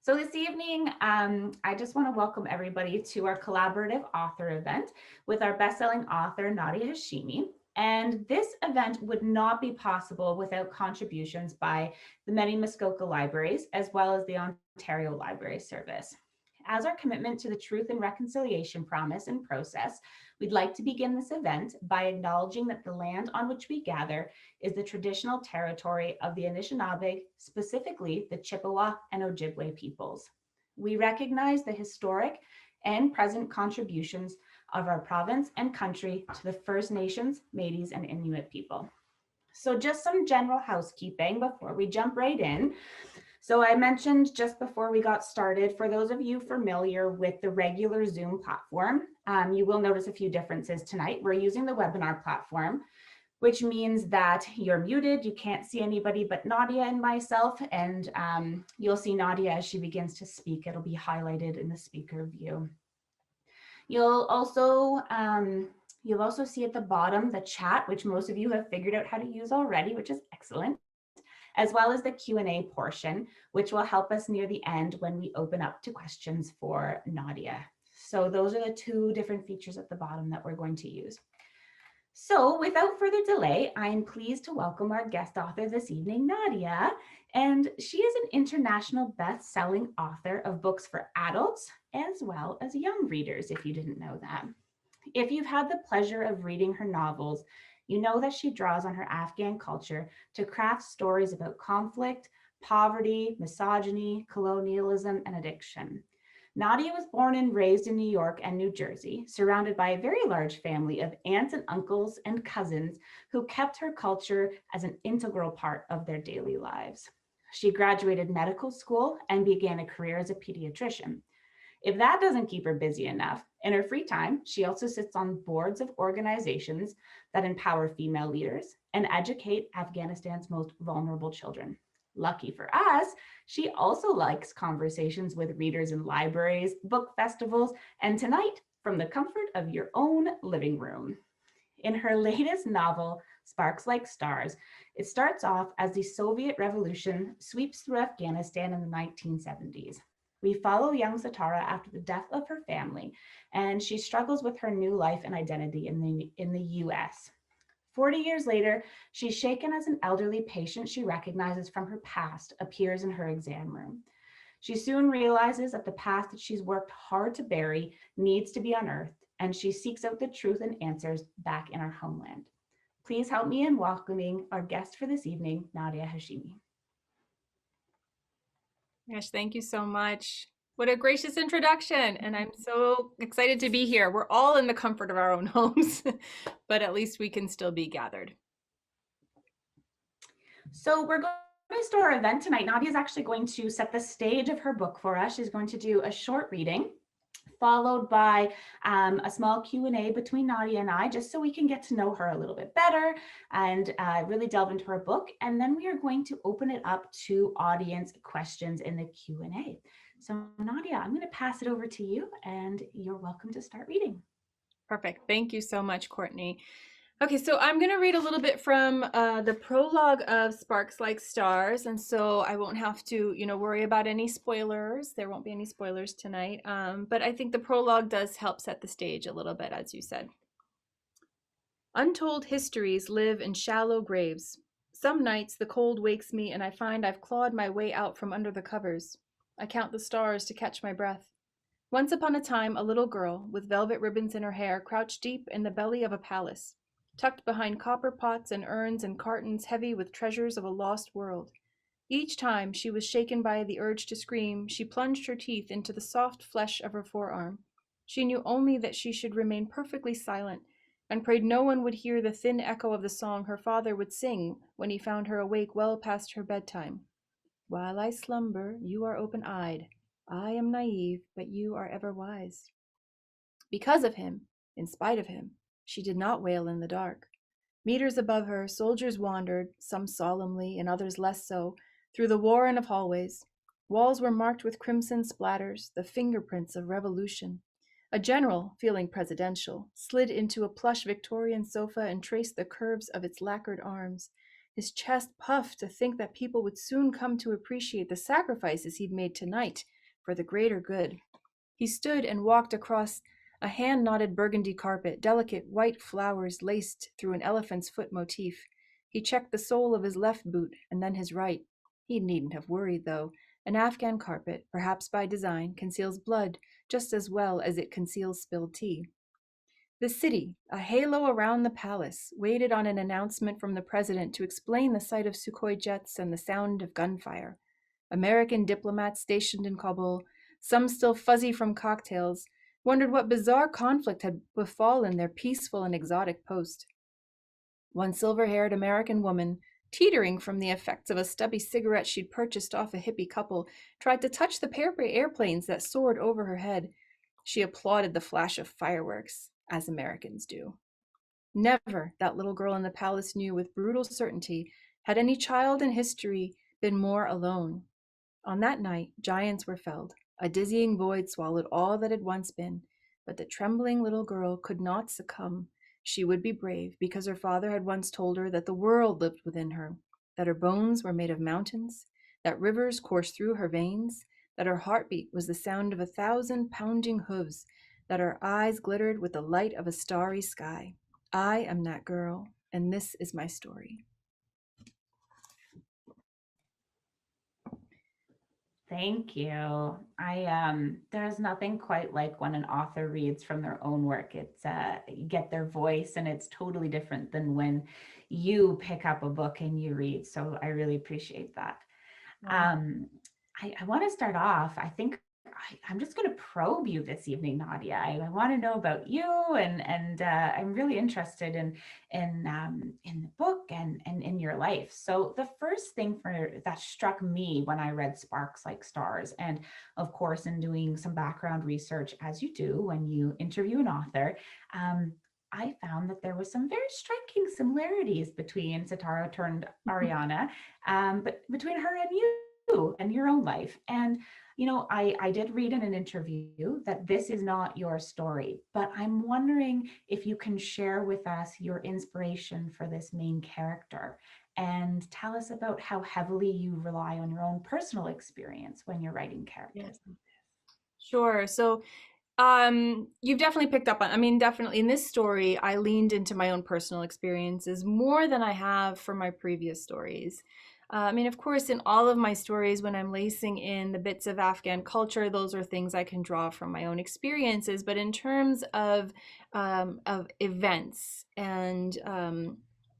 So this evening, I just want to welcome everybody to our collaborative author event with our best-selling author, Nadia Hashimi. And this event would not be possible without contributions by the many Muskoka libraries, as well as the Ontario Library Service. As our commitment to the Truth and Reconciliation Promise and process, we'd like to begin this event by acknowledging that the land on which we gather is the traditional territory of the Anishinaabe, specifically the Chippewa and Ojibwe peoples. We recognize the historic and present contributions of our province and country to the First Nations, Métis, and Inuit people. So just some general housekeeping before we jump right in. So I mentioned just before we got started, for those of you familiar with the regular Zoom platform, you will notice a few differences tonight. We're using the webinar platform, which means that you're muted. You can't see anybody but Nadia and myself. And you'll see Nadia as she begins to speak. It'll be highlighted in the speaker view. You'll also see at the bottom the chat, which most of you have figured out how to use already, which is excellent, as well as the Q&A portion, which will help us near the end when we open up to questions for Nadia. So those are the two different features at the bottom that we're going to use. So without further delay, I am pleased to welcome our guest author this evening, Nadia. And she is an international best-selling author of books for adults as well as young readers, if you didn't know that. If you've had the pleasure of reading her novels, you know that she draws on her Afghan culture to craft stories about conflict, poverty, misogyny, colonialism, and addiction. Nadia was born and raised in New York and New Jersey, surrounded by a very large family of aunts and uncles and cousins who kept her culture as an integral part of their daily lives. She graduated medical school and began a career as a pediatrician. If that doesn't keep her busy enough, in her free time, she also sits on boards of organizations that empower female leaders and educate Afghanistan's most vulnerable children. Lucky for us, she also likes conversations with readers in libraries, book festivals, and tonight, from the comfort of your own living room. In her latest novel, Sparks Like Stars, it starts off as the Soviet Revolution sweeps through Afghanistan in the 1970s. We follow young Satara after the death of her family, and she struggles with her new life and identity in the US. 40 years later, she's shaken as an elderly patient she recognizes from her past appears in her exam room. She soon realizes that the past that she's worked hard to bury needs to be unearthed, and she seeks out the truth and answers back in our homeland. Please help me in welcoming our guest for this evening, Nadia Hashimi. Gosh, thank you so much. What a gracious introduction. And I'm so excited to be here. We're all in the comfort of our own homes, but at least we can still be gathered. So we're going to start our event tonight. Nadia is actually going to set the stage of her book for us. She's going to do a short reading, followed by a small Q&A between Nadia and I, just so we can get to know her a little bit better and really delve into her book. And then we are going to open it up to audience questions in the Q&A. So Nadia, I'm going to pass it over to you, and you're welcome to start reading. Perfect. Thank you so much, Courtney. Okay, so I'm going to read a little bit from the prologue of Sparks Like Stars, and so I won't have to, worry about any spoilers. There won't be any spoilers tonight, but I think the prologue does help set the stage a little bit, as you said. Untold histories live in shallow graves. Some nights the cold wakes me and I find I've clawed my way out from under the covers. I count the stars to catch my breath. Once upon a time, a little girl, with velvet ribbons in her hair, crouched deep in the belly of a palace, tucked behind copper pots and urns and cartons heavy with treasures of a lost world. Each time she was shaken by the urge to scream, she plunged her teeth into the soft flesh of her forearm. She knew only that she should remain perfectly silent, and prayed no one would hear the thin echo of the song her father would sing when he found her awake well past her bedtime. While I slumber, you are open-eyed. I am naive, but you are ever wise. Because of him, in spite of him, she did not wail in the dark. Meters above her, soldiers wandered, some solemnly and others less so, through the warren of hallways. Walls were marked with crimson splatters, the fingerprints of revolution. A general, feeling presidential, slid into a plush Victorian sofa and traced the curves of its lacquered arms. His chest puffed to think that people would soon come to appreciate the sacrifices he'd made tonight for the greater good. He stood and walked across a hand-knotted burgundy carpet, delicate white flowers laced through an elephant's foot motif. He checked the sole of his left boot and then his right. He needn't have worried, though. An Afghan carpet, perhaps by design, conceals blood just as well as it conceals spilled tea. The city, a halo around the palace, waited on an announcement from the president to explain the sight of Sukhoi jets and the sound of gunfire. American diplomats stationed in Kabul, some still fuzzy from cocktails, wondered what bizarre conflict had befallen their peaceful and exotic post. One silver-haired American woman, teetering from the effects of a stubby cigarette she'd purchased off a hippie couple, tried to touch the pair of airplanes that soared over her head. She applauded the flash of fireworks, as Americans do. Never, that little girl in the palace knew with brutal certainty, had any child in history been more alone. On that night, giants were felled. A dizzying void swallowed all that had once been, but the trembling little girl could not succumb. She would be brave because her father had once told her that the world lived within her, that her bones were made of mountains, that rivers coursed through her veins, that her heartbeat was the sound of 1,000 pounding hooves, that her eyes glittered with the light of a starry sky. I am that girl, and this is my story. Thank you. There's nothing quite like when an author reads from their own work. It's you get their voice, and it's totally different than when you pick up a book and you read. So I really appreciate that. Um, I want to start off. I think I'm just going to probe you this evening, Nadia. I want to know about you, and I'm really interested in the book and in your life. So the first thing that struck me when I read Sparks Like Stars, and of course in doing some background research, as you do when you interview an author, I found that there was some very striking similarities between Sitara turned Ariana, but between her and you and your own life. And I did read in an interview that this is not your story, but I'm wondering if you can share with us your inspiration for this main character and tell us about how heavily you rely on your own personal experience when you're writing characters. Yes. Sure. So you've definitely picked up on, definitely in this story, I leaned into my own personal experiences more than I have for my previous stories. Of course, in all of my stories, when I'm lacing in the bits of Afghan culture, those are things I can draw from my own experiences. But in terms of events and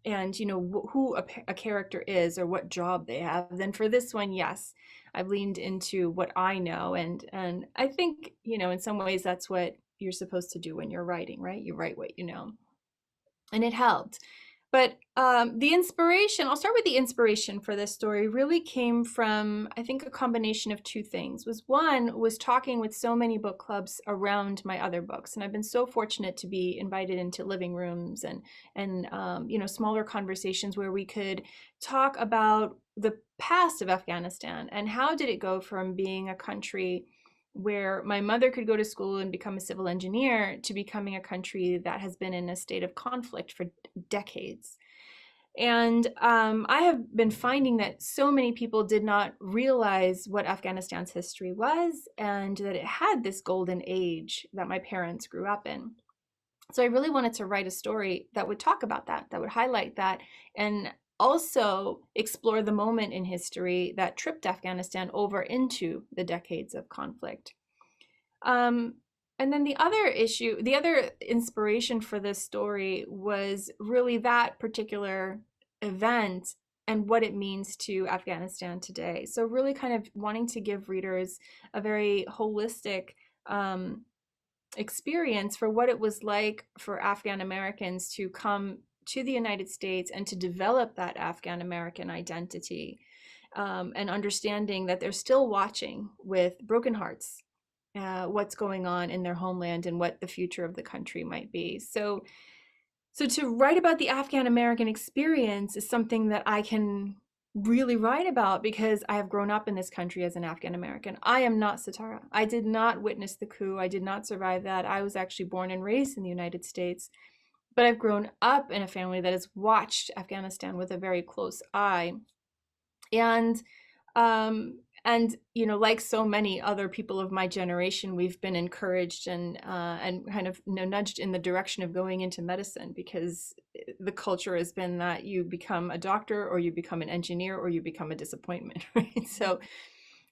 who a character is or what job they have, then for this one, yes, I've leaned into what I know, and I think in some ways that's what you're supposed to do when you're writing, right? You write what you know, and it helped. But the inspiration, I'll start with the inspiration for this story, really came from, I think, a combination of two things. One was talking with so many book clubs around my other books. And I've been so fortunate to be invited into living rooms and smaller conversations where we could talk about the past of Afghanistan and how did it go from being a country where my mother could go to school and become a civil engineer to becoming a country that has been in a state of conflict for decades. And I have been finding that so many people did not realize what Afghanistan's history was and that it had this golden age that my parents grew up in. So I really wanted to write a story that would talk about that would highlight that, and also explore the moment in history that tripped Afghanistan over into the decades of conflict. And then the other inspiration for this story was really that particular event and what it means to Afghanistan today. So really kind of wanting to give readers a very holistic experience for what it was like for Afghan Americans to come to the United States and to develop that Afghan American identity, and understanding that they're still watching with broken hearts what's going on in their homeland and what the future of the country might be. So to write about the Afghan American experience is something that I can really write about because I have grown up in this country as an Afghan American. I am not Sitara. I did not witness the coup. I did not survive that. I was actually born and raised in the United States. but I've grown up in a family that has watched Afghanistan with a very close eye. And like so many other people of my generation, we've been encouraged and kind of nudged in the direction of going into medicine, because the culture has been that you become a doctor or you become an engineer or you become a disappointment, right? So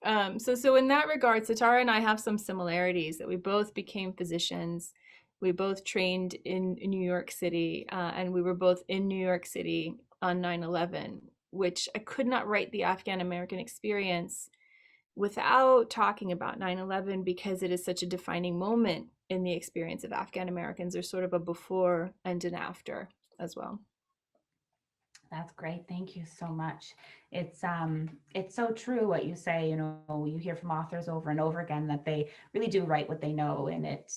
in that regard, Satara and I have some similarities, that we both became physicians. We both trained in New York City, and we were both in New York City on 9/11, which I could not write the Afghan American experience without talking about 9/11, because it is such a defining moment in the experience of Afghan Americans. There's sort of a before and an after as well. That's great. Thank you so much. It's so true what you say. You hear from authors over and over again that they really do write what they know, and it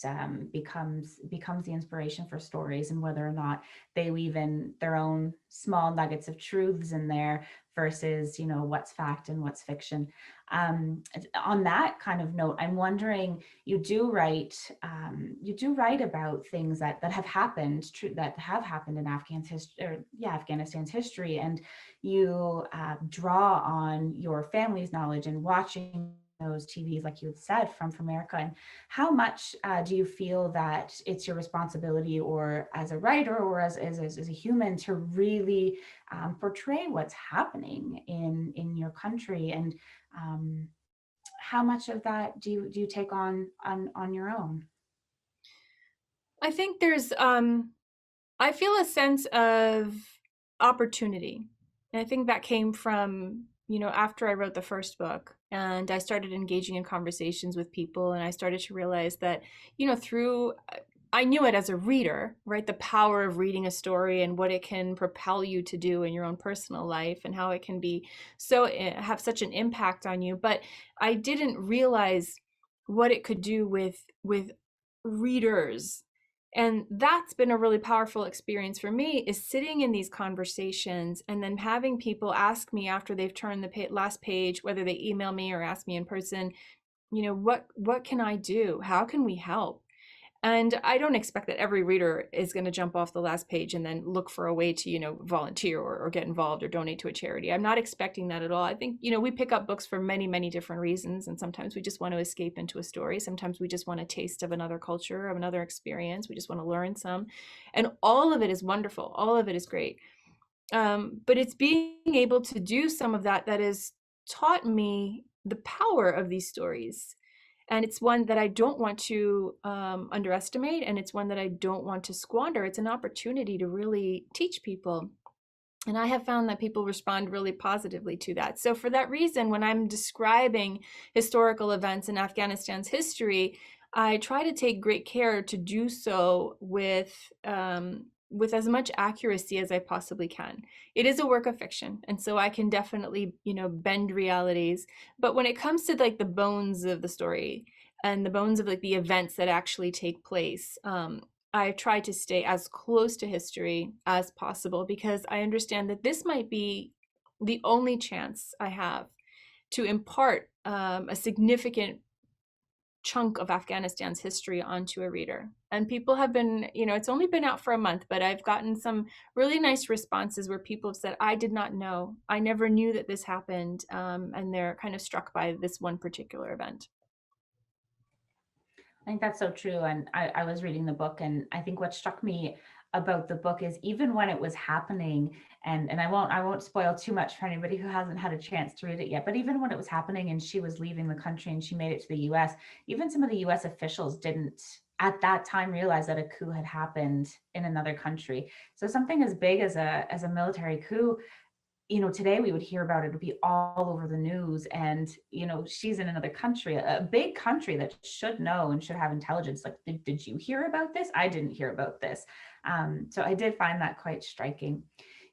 becomes the inspiration for stories, and whether or not they weave in their own small nuggets of truths in there versus, what's fact and what's fiction. On that kind of note, I'm wondering, you do write about things that have happened, that have happened in Afghanistan's history, and you draw on your family's knowledge and watching those TVs, like you had said, from America. And how much do you feel that it's your responsibility, or as a writer, or as a human, to really portray what's happening in your country? And how much of that do you take on your own? I think I feel a sense of opportunity. And I think that came from, after I wrote the first book and I started engaging in conversations with people, and I started to realize that, I knew it as a reader, right? The power of reading a story and what it can propel you to do in your own personal life, and how it can be have such an impact on you. But I didn't realize what it could do with readers. And that's been a really powerful experience for me, is sitting in these conversations and then having people ask me after they've turned the last page, whether they email me or ask me in person, what can I do? How can we help? And I don't expect that every reader is going to jump off the last page and then look for a way to, volunteer or get involved or donate to a charity. I'm not expecting that at all. I think, we pick up books for many, many different reasons. And sometimes we just want to escape into a story. Sometimes we just want a taste of another culture, of another experience. We just want to learn some. And all of it is wonderful. All of it is great. But it's being able to do some of that has taught me the power of these stories. And it's one that I don't want to underestimate, and it's one that I don't want to squander. It's an opportunity to really teach people. And I have found that people respond really positively to that. So for that reason, when I'm describing historical events in Afghanistan's history, I try to take great care to do so with as much accuracy as I possibly can. It is a work of fiction, and so I can definitely, bend realities. But when it comes to like the bones of the story and the bones of like the events that actually take place, I try to stay as close to history as possible, because I understand that this might be the only chance I have to impart a significant chunk of Afghanistan's history onto a reader. And people have been, it's only been out for a month, but I've gotten some really nice responses where people have said, I did not know, I never knew that this happened. And they're kind of struck by this one particular event. I think that's so true. And I was reading the book, and I think what struck me about the book is, even when it was happening, and I won't spoil too much for anybody who hasn't had a chance to read it yet, but even when it was happening and she was leaving the country and she made it to the US, even some of the US officials didn't at that time realize that a coup had happened in another country. So something as big as a military coup, today we would hear about it. It would be all over the news. And, she's in another country, a big country that should know and should have intelligence. Like, did you hear about this? I didn't hear about this. So I did find that quite striking.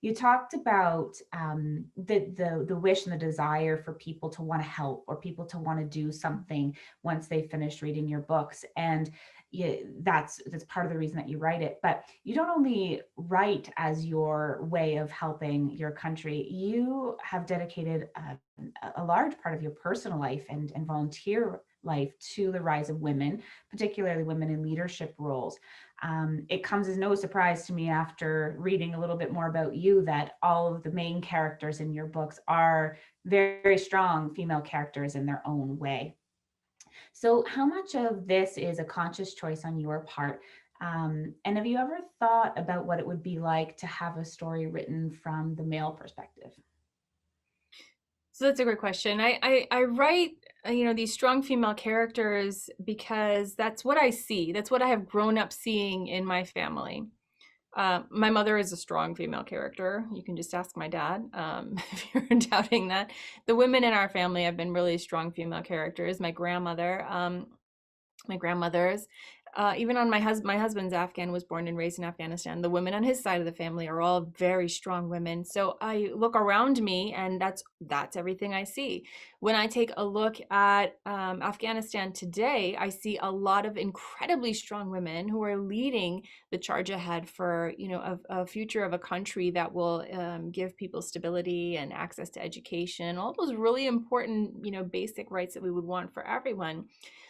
You talked about the wish and the desire for people to want to help, or people to want to do something once they finish reading your books. And that's part of the reason that you write it. But you don't only write as your way of helping your country. You have dedicated a large part of your personal life and volunteer life to the rise of women, particularly women in leadership roles. It comes as no surprise to me after reading a little bit more about you that all of the main characters in your books are very, very strong female characters in their own way. So, how much of this is a conscious choice on your part? And have you ever thought about what it would be like to have a story written from the male perspective? So that's a great question. I write, these strong female characters because that's what I see. That's what I have grown up seeing in my family. My mother is a strong female character. You can just ask my dad if you're doubting that. The women in our family have been really strong female characters. My grandmothers, even on my husband's Afghan, was born and raised in Afghanistan. The women on his side of the family are all very strong women. So I look around me, and that's everything I see. When I take a look at Afghanistan today, I see a lot of incredibly strong women who are leading the charge ahead for a future of a country that will give people stability and access to education, all those really important basic rights that we would want for everyone.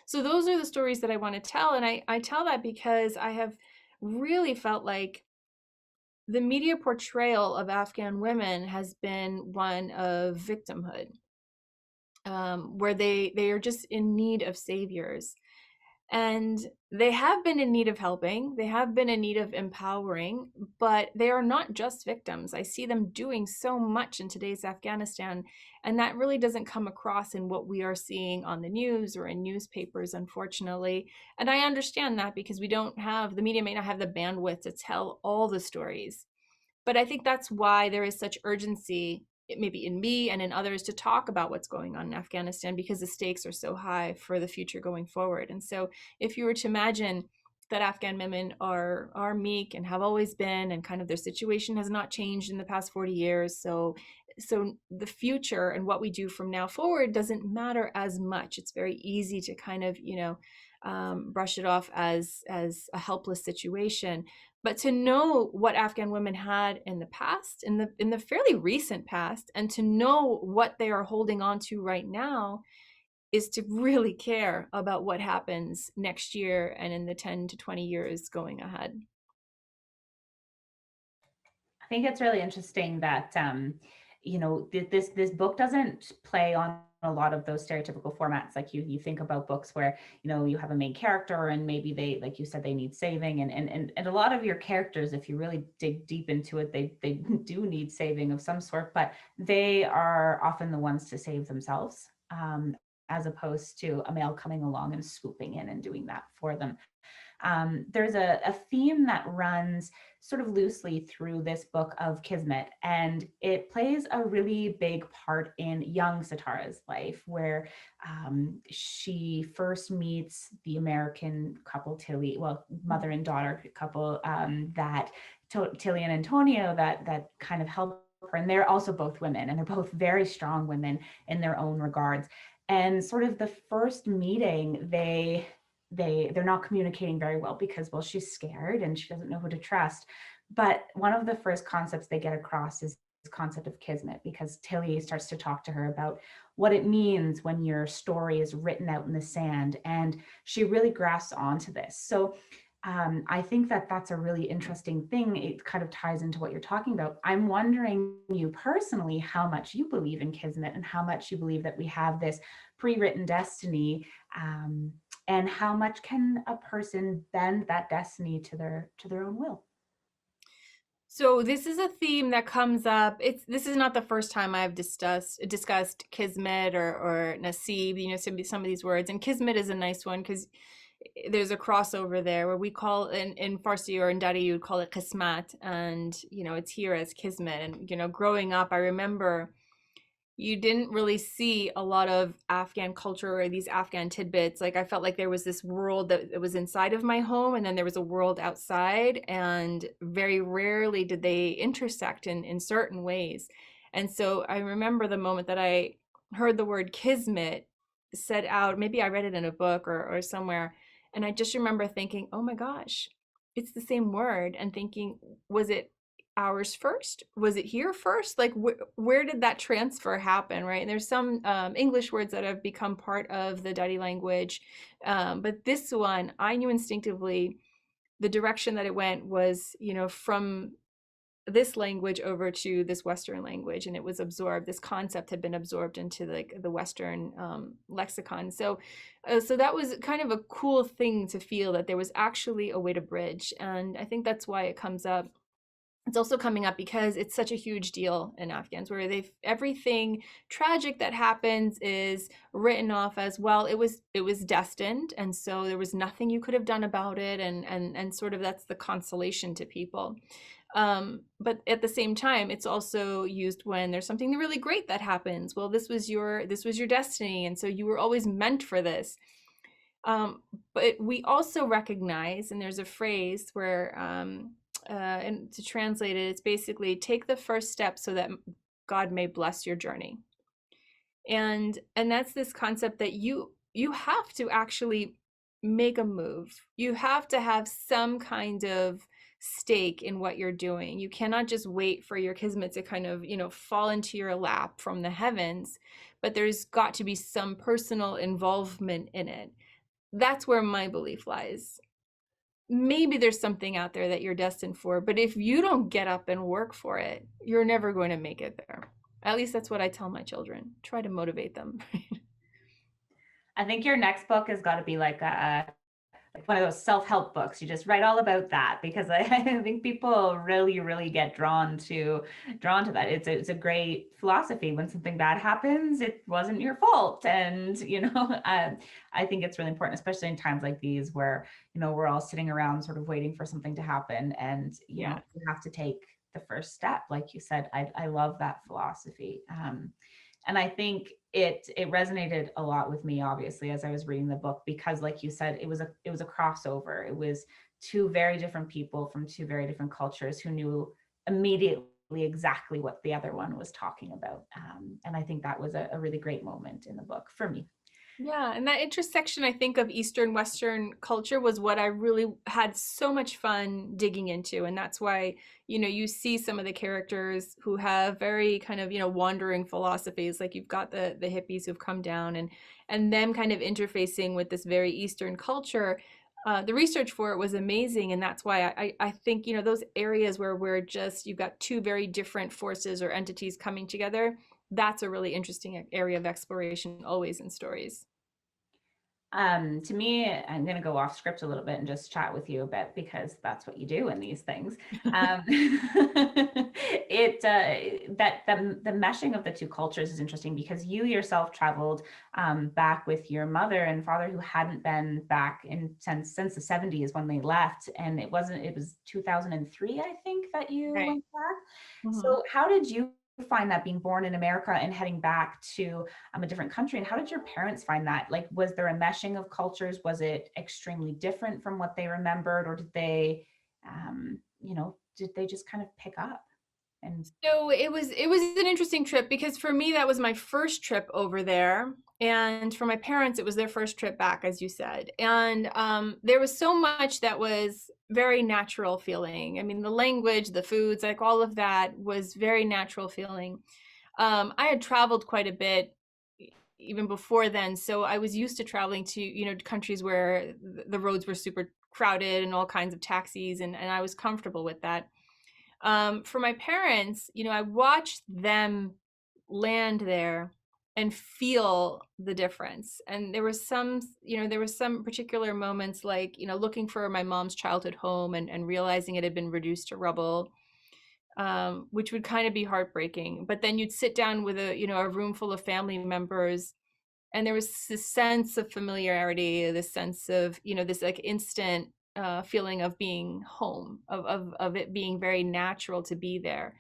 So those are the stories that I want to tell. And I tell that because I have really felt like the media portrayal of Afghan women has been one of victimhood, where they are just in need of saviors. And they have been in need of helping, they have been in need of empowering, but they are not just victims. I see them doing so much in today's Afghanistan, and that really doesn't come across in what we are seeing on the news or in newspapers, unfortunately. And I understand that because the media may not have the bandwidth to tell all the stories. But I think that's why there is such urgency, maybe in me and in others, to talk about what's going on in Afghanistan, because the stakes are so high for the future going forward. And so if you were to imagine that Afghan women are meek and have always been, and kind of their situation has not changed in the past 40 years. So the future and what we do from now forward doesn't matter as much. It's very easy to kind of, brush it off as a helpless situation. But to know what Afghan women had in the past, in the fairly recent past, and to know what they are holding on to right now, is to really care about what happens next year and in the 10 to 20 years going ahead. I think it's really interesting that this book doesn't play on a lot of those stereotypical formats. Like you think about books where you have a main character and maybe they, like you said, they need saving, and a lot of your characters, if you really dig deep into it, they do need saving of some sort, but they are often the ones to save themselves, as opposed to a male coming along and swooping in and doing that for them. There's a theme that runs sort of loosely through this book of Kismet, and it plays a really big part in young Satara's life, where she first meets the American couple Tilly, well, mother and daughter couple, that Tilly and Antonio, that kind of help her, and they're also both women, and they're both very strong women in their own regards. And sort of the first meeting, they're not communicating very well because, well, she's scared and she doesn't know who to trust. But one of the first concepts they get across is this concept of kismet, because Tilly starts to talk to her about what it means when your story is written out in the sand, and she really grasps onto this. So I think that that's a really interesting thing. It kind of ties into what you're talking about. I'm wondering, you personally, how much you believe in kismet and how much you believe that we have this pre-written destiny, and how much can a person bend that destiny to their own will. So this is a theme that comes up. This is not the first time I've discussed kismet or nasib, some of these words. And kismet is a nice one because there's a crossover there where we call in Farsi or in Dari you would call it kismat, and it's here as kismet. And growing up, I remember you didn't really see a lot of Afghan culture or these Afghan tidbits. Like I felt like there was this world that was inside of my home, and then there was a world outside, and very rarely did they intersect in certain ways. And so I remember the moment that I heard the word kismet said out, maybe I read it in a book or somewhere, and I just remember thinking, oh my gosh, it's the same word, and thinking, was it ours first? Was it here first? Like where did that transfer happen, right? And there's some English words that have become part of the Dari language, but this one I knew instinctively the direction that it went was, from this language over to this Western language, and it was absorbed. This concept had been absorbed into like the Western lexicon. So that was kind of a cool thing to feel that there was actually a way to bridge, and I think that's why it comes up. It's also coming up because it's such a huge deal in Afghans, where they've everything tragic that happens is written off as, well, it was destined, and so there was nothing you could have done about it, and sort of that's the consolation to people. But at the same time, it's also used when there's something really great that happens. Well, this was your destiny, and so you were always meant for this. Um, but we also recognize, and there's a phrase where, and to translate it, it's basically take the first step so that God may bless your journey. And that's this concept that you have to actually make a move. You have to have some kind of stake in what you're doing. You cannot just wait for your kismet to kind of, fall into your lap from the heavens, but there's got to be some personal involvement in it. That's where my belief lies. Maybe there's something out there that you're destined for, but if you don't get up and work for it, you're never going to make it there. At least that's what I tell my children. Try to motivate them. I think your next book has got to be like one of those self-help books. You just write all about that, because I think people really, really get drawn to that. It's a great philosophy. When something bad happens, it wasn't your fault. And, I think it's really important, especially in times like these where, we're all sitting around sort of waiting for something to happen. And, you have to take the first step. Like you said, I love that philosophy. And I think it resonated a lot with me, obviously, as I was reading the book, because like you said, it was a crossover. It was two very different people from two very different cultures who knew immediately exactly what the other one was talking about. And I think that was a really great moment in the book for me. Yeah, and that intersection, I think, of Eastern Western culture was what I really had so much fun digging into. And that's why, you see some of the characters who have very kind of, wandering philosophies. Like you've got the hippies who've come down, and them kind of interfacing with this very Eastern culture. The research for it was amazing, and that's why I think, those areas where you've got two very different forces or entities coming together, that's a really interesting area of exploration always in stories. To me, I'm going to go off script a little bit and just chat with you a bit, because that's what you do in these things. The meshing of the two cultures is interesting, because you yourself traveled back with your mother and father, who hadn't been back since the 70s when they left, and it was 2003, I think, that you Right. went back. Mhm. So how did you find that, being born in America and heading back to a different country? And how did your parents find that? Like, was there a meshing of cultures? Was it extremely different from what they remembered, or did they just kind of pick up? And So it was an interesting trip, because for me that was my first trip over there, and for my parents it was their first trip back, as you said. And there was so much that was very natural feeling. I mean, the language, the foods, like all of that was very natural feeling. I had traveled quite a bit even before then, so I was used to traveling to countries where the roads were super crowded and all kinds of taxis, and I was comfortable with that. For my parents, I watched them land there and feel the difference. And there was some particular moments, like, looking for my mom's childhood home, and realizing it had been reduced to rubble, which would kind of be heartbreaking. But then you'd sit down with a room full of family members, and there was this sense of familiarity, this sense of, this like instant feeling of being home, of it being very natural to be there.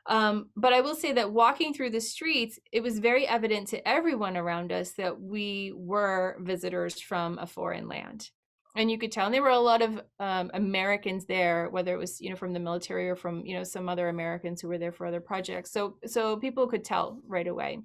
But I will say that walking through the streets, it was very evident to everyone around us that we were visitors from a foreign land. And you could tell, and there were a lot of Americans there, whether it was, from the military, or from, some other Americans who were there for other projects. So people could tell right away.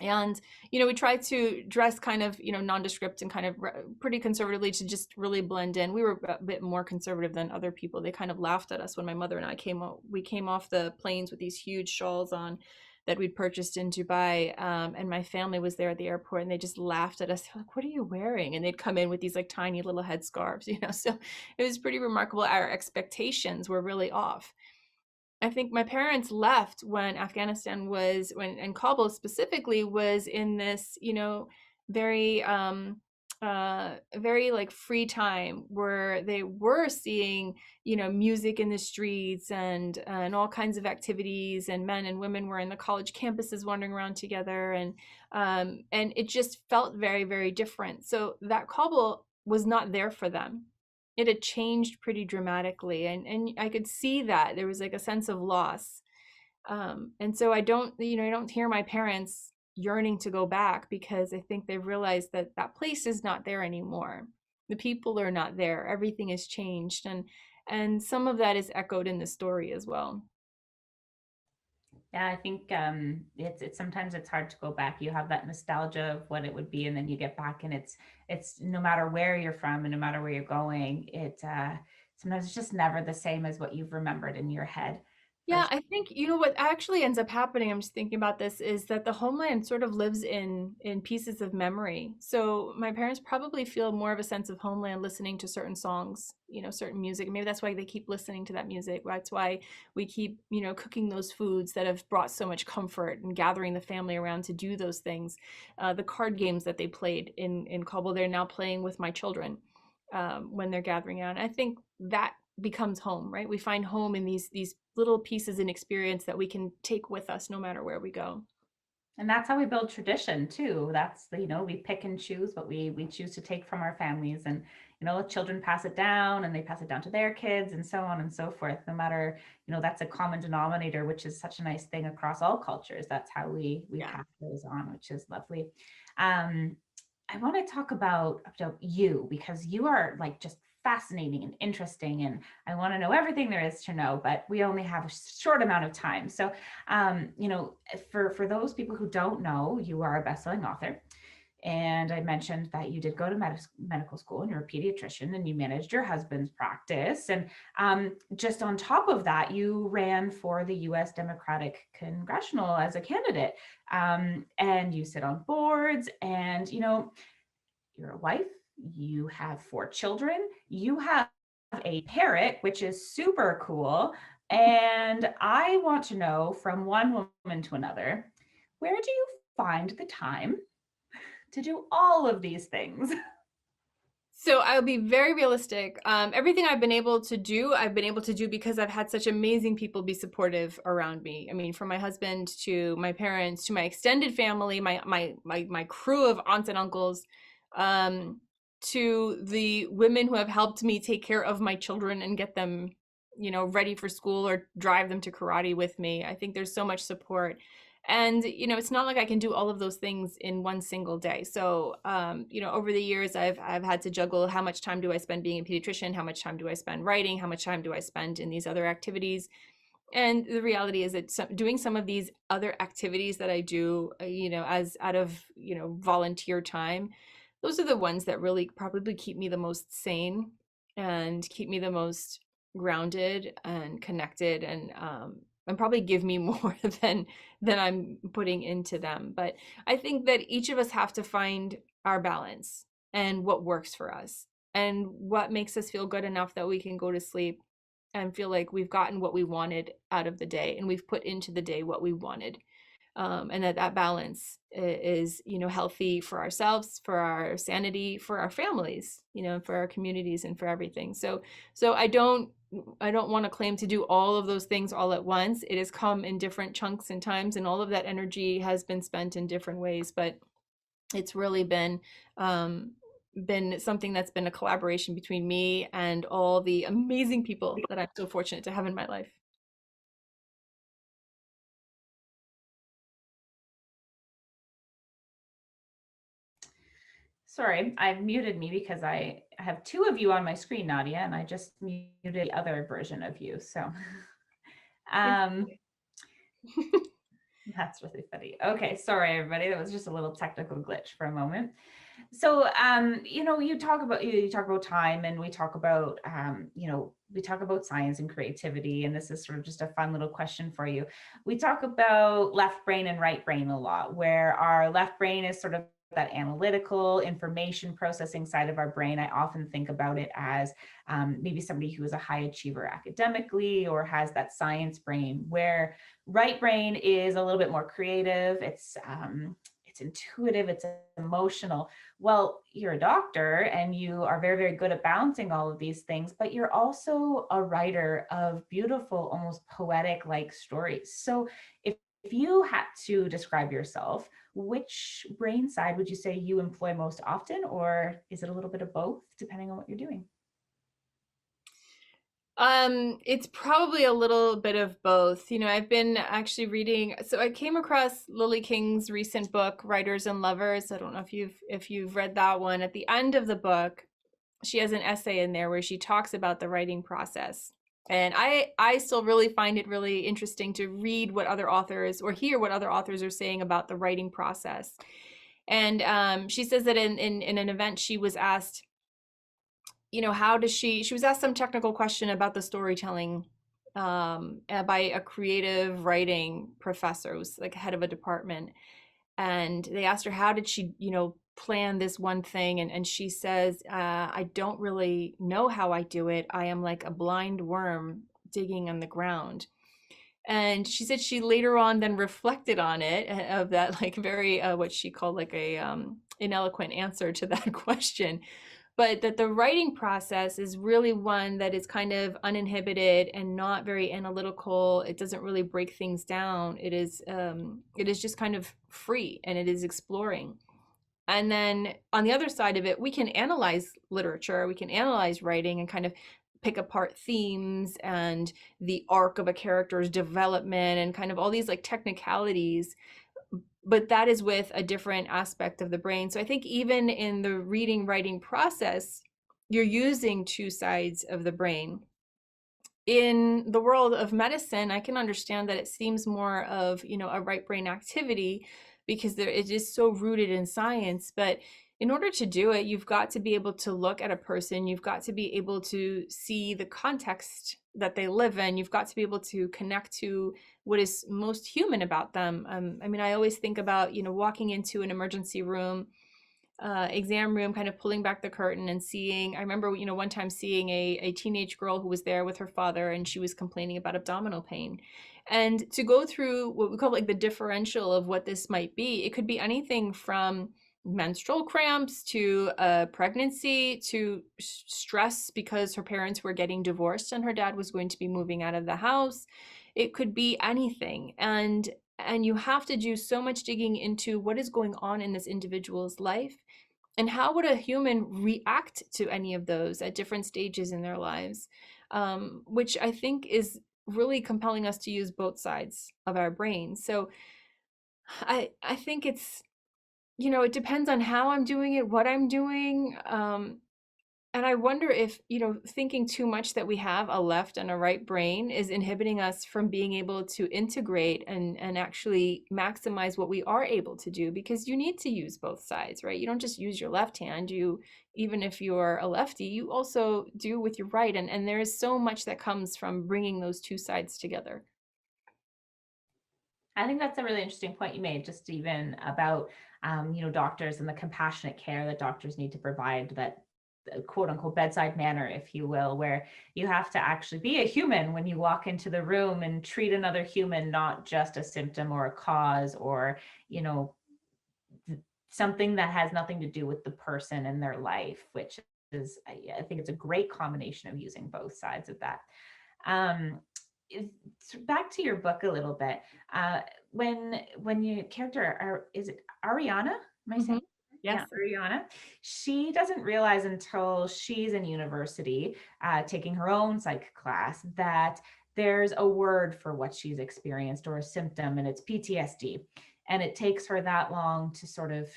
And we tried to dress kind of nondescript and kind of pretty conservatively, to just really blend in. We were a bit more conservative than other people. They kind of laughed at us when my mother and I came off the planes with these huge shawls on, that we'd purchased in Dubai, and my family was there at the airport, and they just laughed at us. They're like, "What are you wearing?" And they'd come in with these like tiny little headscarves, you know. So it was pretty remarkable. Our expectations were really off. I think my parents left when Afghanistan was when and Kabul specifically was in this, you know, very very like free time where they were seeing, you know, music in the streets and all kinds of activities, and men and women were in the college campuses wandering around together, and it just felt very, very different. So that Kabul was not there for them. It had changed pretty dramatically, and I could see that there was like a sense of loss. And so I don't, you know, I don't hear my parents yearning to go back because I think they've realized that that place is not there anymore. The people are not there. Everything has changed, and some of that is echoed in the story as well. Yeah, I think it's sometimes it's hard to go back. You have that nostalgia of what it would be, and then you get back, and it's no matter where you're from and no matter where you're going, it sometimes it's just never the same as what you've remembered in your head. For Yeah, I think you know what actually ends up happening, I'm just thinking about this, is that the homeland sort of lives in pieces of memory. So my parents probably feel more of a sense of homeland listening to certain songs, you know, certain music. Maybe that's why they keep listening to that music. That's why we keep, you know, cooking those foods that have brought so much comfort and gathering the family around to do those things. The card games that they played in Kabul, they're now playing with my children when they're gathering around. I think that becomes home, right? We find home in these little pieces and experience that we can take with us no matter where we go. And that's how we build tradition too. That's the, you know, we pick and choose what we choose to take from our families, and you know, children pass it down and they pass it down to their kids and so on and so forth. No matter, you know, that's a common denominator, which is such a nice thing across all cultures. That's how we Yeah. pass those on, which is lovely. Um, I want to talk about you because you are like just fascinating and interesting, and I want to know everything there is to know, but we only have a short amount of time. So, you know, for those people who don't know, you are a best-selling author. And I mentioned that you did go to medical school and you're a pediatrician and you managed your husband's practice. And just on top of that, you ran for the US Democratic Congressional as a candidate. And you sit on boards, and, you know, you're a wife, you have 4 children, you have a parrot, which is super cool. And I want to know from one woman to another, where do you find the time to do all of these things? So I'll be very realistic. Everything I've been able to do because I've had such amazing people be supportive around me. I mean, from my husband to my parents to my extended family, my crew of aunts and uncles, um, to the women who have helped me take care of my children and get them, you know, ready for school or drive them to karate with me. I think there's so much support. And you know, it's not like I can do all of those things in one single day. So you know, over the years I've had to juggle how much time do I spend being a pediatrician, how much time do I spend writing, how much time do I spend in these other activities. And the reality is that doing some of these other activities that I do, you know, as out of, you know, volunteer time, those are the ones that really probably keep me the most sane and keep me the most grounded and connected, and probably give me more than I'm putting into them. But I think that each of us have to find our balance and what works for us and what makes us feel good enough that we can go to sleep and feel like we've gotten what we wanted out of the day and we've put into the day what we wanted. And that balance is, you know, healthy for ourselves, for our sanity, for our families, you know, for our communities and for everything. So I don't want to claim to do all of those things all at once. It has come in different chunks and times, and all of that energy has been spent in different ways. But it's really um, been something that's been a collaboration between me and all the amazing people that I'm so fortunate to have in my life. Sorry, I've muted me because I have 2 of you on my screen, Nadia, and I just muted the other version of you. So um, that's really funny. Okay, sorry, everybody. That was just a little technical glitch for a moment. So, you talk about time, and we talk about, we talk about science and creativity, and this is sort of just a fun little question for you. We talk about left brain and right brain a lot, where our left brain is sort of that analytical information processing side of our brain. I often think about it as maybe somebody who is a high achiever academically or has that science brain, where right brain is a little bit more creative. It's intuitive, it's emotional. Well, you're a doctor and you are very, very good at balancing all of these things, but you're also a writer of beautiful, almost poetic like stories. So if you had to describe yourself, which brain side would you say you employ most often, or is it a little bit of both, depending on what you're doing? It's probably a little bit of both. I've been actually reading, so I came across Lily King's recent book, Writers and Lovers. I don't know if you've read that one. At the end of the book, she has an essay in there where she talks about the writing process. And I still really find it really interesting to read what other authors or hear what other authors are saying about the writing process. And she says that in an event she was asked, how does she was asked some technical question about the storytelling by a creative writing professor who's like head of a department. And they asked her, how did she, plan this one thing? And she says, I don't really know how I do it. I am like a blind worm digging on the ground. And she said she later on then reflected on it of that like very what she called like a ineloquent answer to that question, but that the writing process is really one that is kind of uninhibited and not very analytical. It doesn't really break things down. It is just kind of free, and it is exploring. And then on the other side of it, we can analyze literature, we can analyze writing and kind of pick apart themes and the arc of a character's development and kind of all these like technicalities, but that is with a different aspect of the brain. So I think even in the reading writing process, you're using two sides of the brain. In the world of medicine, I can understand that it seems more of, a right brain activity because it is so rooted in science. But in order to do it, you've got to be able to look at a person, you've got to be able to see the context that they live in, you've got to be able to connect to what is most human about them. I mean, I always think about, walking into an emergency room, exam room, kind of pulling back the curtain and seeing. I remember, one time seeing a teenage girl who was there with her father, and she was complaining about abdominal pain. And to go through what we call like the differential of what this might be, it could be anything from menstrual cramps to pregnancy to stress because her parents were getting divorced and her dad was going to be moving out of the house. It could be anything. And you have to do so much digging into what is going on in this individual's life and how would a human react to any of those at different stages in their lives, which I think is really compelling us to use both sides of our brain. So I think it's, it depends on how I'm doing it, what I'm doing. And I wonder if, thinking too much that we have a left and a right brain is inhibiting us from being able to integrate and actually maximize what we are able to do, because you need to use both sides, right? You don't just use your left hand. Even if you're a lefty, you also do with your right. And there is so much that comes from bringing those two sides together. I think that's a really interesting point you made, just even about, doctors and the compassionate care that doctors need to provide, that quote unquote bedside manner, if you will, where you have to actually be a human when you walk into the room and treat another human, not just a symptom or a cause or, you know, something that has nothing to do with the person and their life, which is, I think it's a great combination of using both sides of that. Um, Back to your book a little bit. When your character, is it Ariana? Am I Hmm. saying? Yeah, Yes. Ariana. She doesn't realize until she's in university, taking her own psych class, that there's a word for what she's experienced or a symptom, and it's PTSD. And it takes her that long to sort of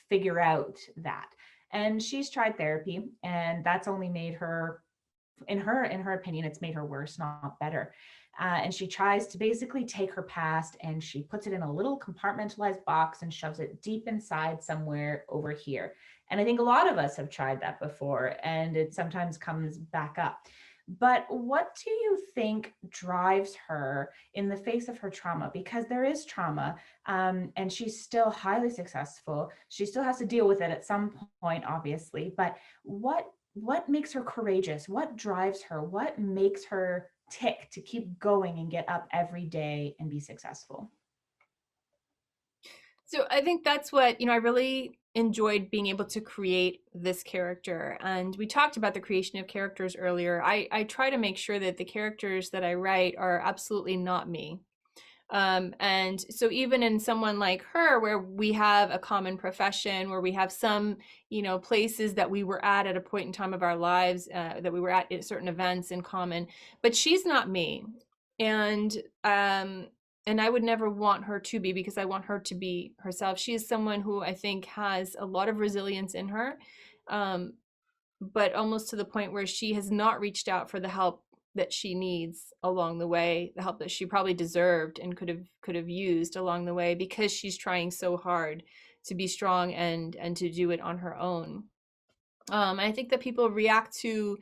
figure out that. And she's tried therapy, and that's only made her, in her opinion, it's made her worse, not better. And she tries to basically take her past and she puts it in a little compartmentalized box and shoves it deep inside somewhere over here. And I think a lot of us have tried that before, and it sometimes comes back up. But what do you think drives her in the face of her trauma? Because there is trauma, and she's still highly successful. She still has to deal with it at some point, obviously. But what makes her courageous? What drives her? What makes her tick to keep going and get up every day and be successful? So I think that's what, I really enjoyed being able to create this character. And we talked about the creation of characters earlier. I try to make sure that the characters that I write are absolutely not me. And so even in someone like her, where we have a common profession, where we have some, places that we were at a point in time of our lives, that we were at certain events in common, but she's not me. And, um, and I would never want her to be, because I want her to be herself. She is someone who I think has a lot of resilience in her. Um, but almost to the point where she has not reached out for the help that she needs along the way, the help that she probably deserved and could have used along the way, because she's trying so hard to be strong and to do it on her own. I think that people react to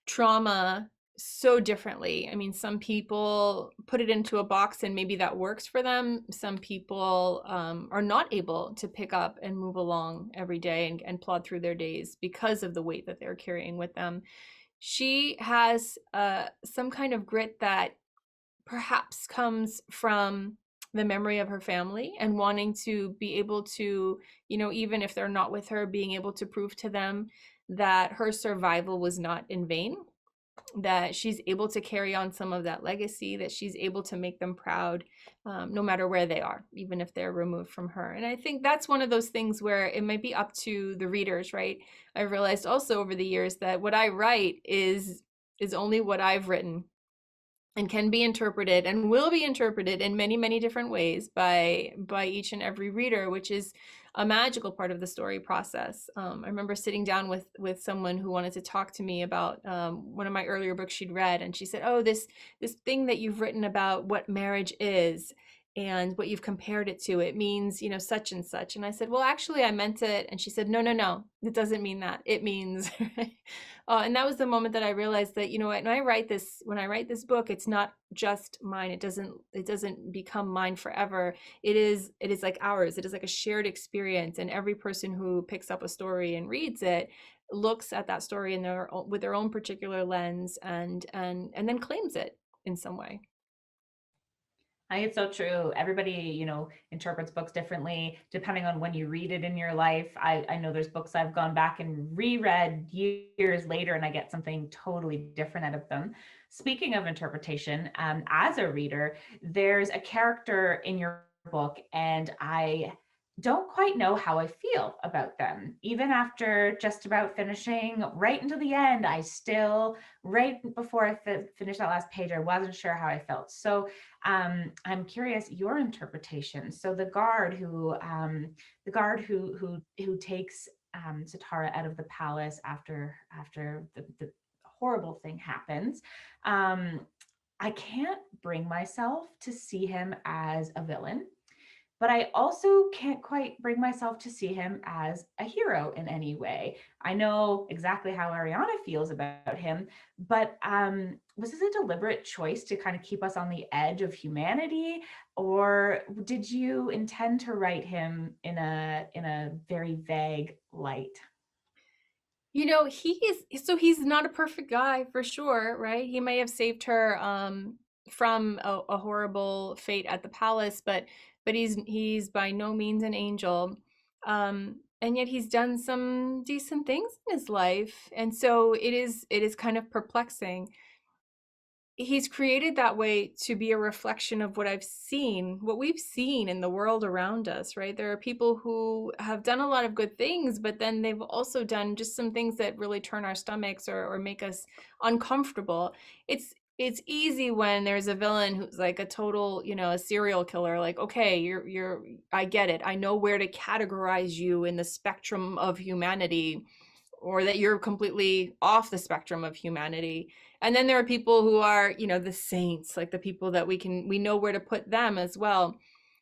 trauma so differently. I mean, some people put it into a box and maybe that works for them. Some people are not able to pick up and move along every day and plod through their days because of the weight that they're carrying with them. She has some kind of grit that perhaps comes from the memory of her family and wanting to be able to, even if they're not with her, being able to prove to them that her survival was not in vain, that she's able to carry on some of that legacy, that she's able to make them proud, no matter where they are, even if they're removed from her. And I think that's one of those things where it might be up to the readers, right? I've realized also over the years that what I write is only what I've written, and can be interpreted and will be interpreted in many, many different ways by each and every reader, which is a magical part of the story process. I remember sitting down with someone who wanted to talk to me about one of my earlier books she'd read, and she said, "Oh, this thing that you've written about what marriage is and what you've compared it to, it means, such and such." And I said, "Well, actually, I meant it." And she said, "No, no, no, it doesn't mean that. It means." And that was the moment that I realized that, when I write this book, it's not just mine. It doesn't become mine forever. It is like ours. It is like a shared experience, and every person who picks up a story and reads it looks at that story with their own particular lens, and then claims it in some way. I think it's so true. Everybody, interprets books differently depending on when you read it in your life. I know there's books I've gone back and reread years later, and I get something totally different out of them. Speaking of interpretation, as a reader, there's a character in your book, and I don't quite know how I feel about them. Even after just about finishing right into the end, I still, right before I finished that last page, I wasn't sure how I felt. So I'm curious your interpretation. So the guard who takes Satara out of the palace after the horrible thing happens. Um, I can't bring myself to see him as a villain, but I also can't quite bring myself to see him as a hero in any way. I know exactly how Ariana feels about him, but was this a deliberate choice to kind of keep us on the edge of humanity, or did you intend to write him in a very vague light? He's not a perfect guy for sure, right? He may have saved her from a horrible fate at the palace, but he's by no means an angel. And yet he's done some decent things in his life. And so it is kind of perplexing. He's created that way to be a reflection of what we've seen in the world around us, right? There are people who have done a lot of good things, but then they've also done just some things that really turn our stomachs or make us uncomfortable. It's easy when there's a villain who's like a total, a serial killer. Like, okay, I get it. I know where to categorize you in the spectrum of humanity, or that you're completely off the spectrum of humanity. And then there are people who are, the saints, like the people that we know where to put them as well.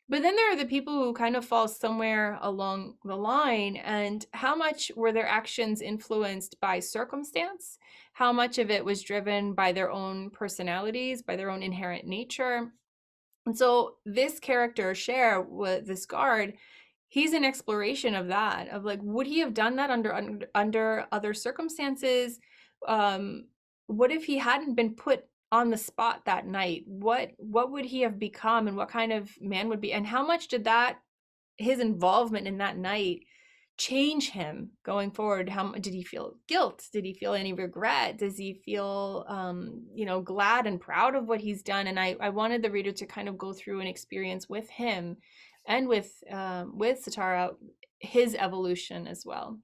But then there are the people who kind of fall somewhere along the line, and how much were their actions influenced by circumstance? How much of it was driven by their own personalities, by their own inherent nature? And so this character, Cher, with this guard, he's an exploration of that, of like, would he have done that under other circumstances? Um, what if he hadn't been put on the spot that night? What would he have become, and what kind of man would be? And how much did that his involvement in that night change him going forward? How did he feel guilt? Did he feel any regret? Does he feel glad and proud of what he's done? And I wanted the reader to kind of go through an experience with him and with Satara, his evolution as well.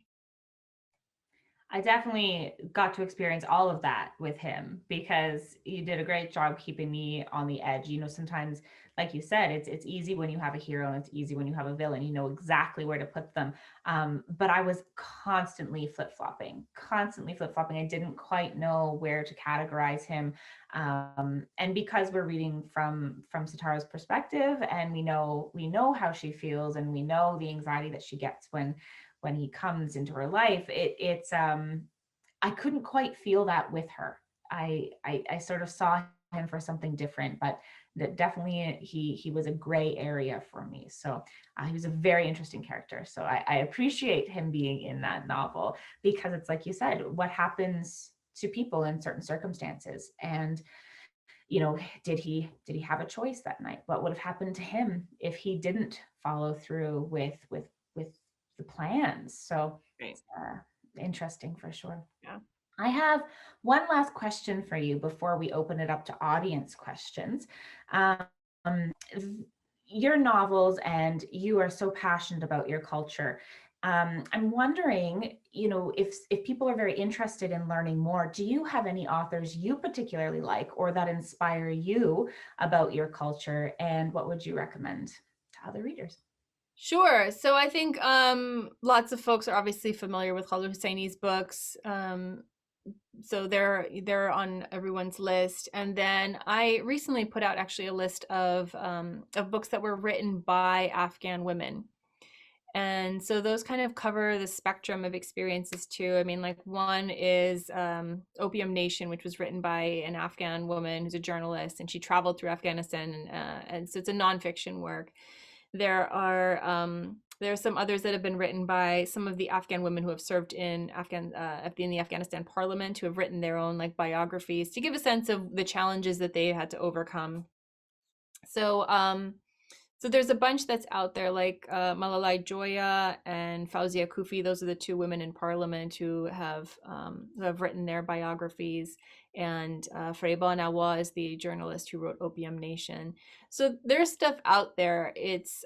I definitely got to experience all of that with him because you did a great job keeping me on the edge. Sometimes, like you said, it's easy when you have a hero and it's easy when you have a villain. You know exactly where to put them. But I was constantly flip-flopping. I didn't quite know where to categorize him. And because we're reading from Satara's perspective, and we know how she feels, and we know the anxiety that she gets when he comes into her life, it's I couldn't quite feel that with her. I sort of saw him for something different, but that definitely he was a gray area for me. So he was a very interesting character. So I appreciate him being in that novel, because it's like you said, what happens to people in certain circumstances, and did he have a choice that night? What would have happened to him if he didn't follow through with the plans? So Right. it's interesting for sure. Yeah. I have one last question for you before we open it up to audience questions. Um, your novels, and you are so passionate about your culture. I'm wondering, if people are very interested in learning more, do you have any authors you particularly like or that inspire you about your culture, and what would you recommend to other readers? Sure. So I think lots of folks are obviously familiar with Khalil Hosseini's books. So they're on everyone's list. And then I recently put out actually a list of books that were written by Afghan women. And so those kind of cover the spectrum of experiences too. I mean, like one is Opium Nation, which was written by an Afghan woman who's a journalist, and she traveled through Afghanistan, and so it's a nonfiction work. There are some others that have been written by some of the Afghan women who have served in the Afghanistan parliament, who have written their own like biographies to give a sense of the challenges that they had to overcome. So so there's a bunch that's out there, like Malalai Joya and Fauzia Kufi. Those are the two women in parliament who have written their biographies. And Fariba Nawa is the journalist who wrote Opium Nation. So there's stuff out there.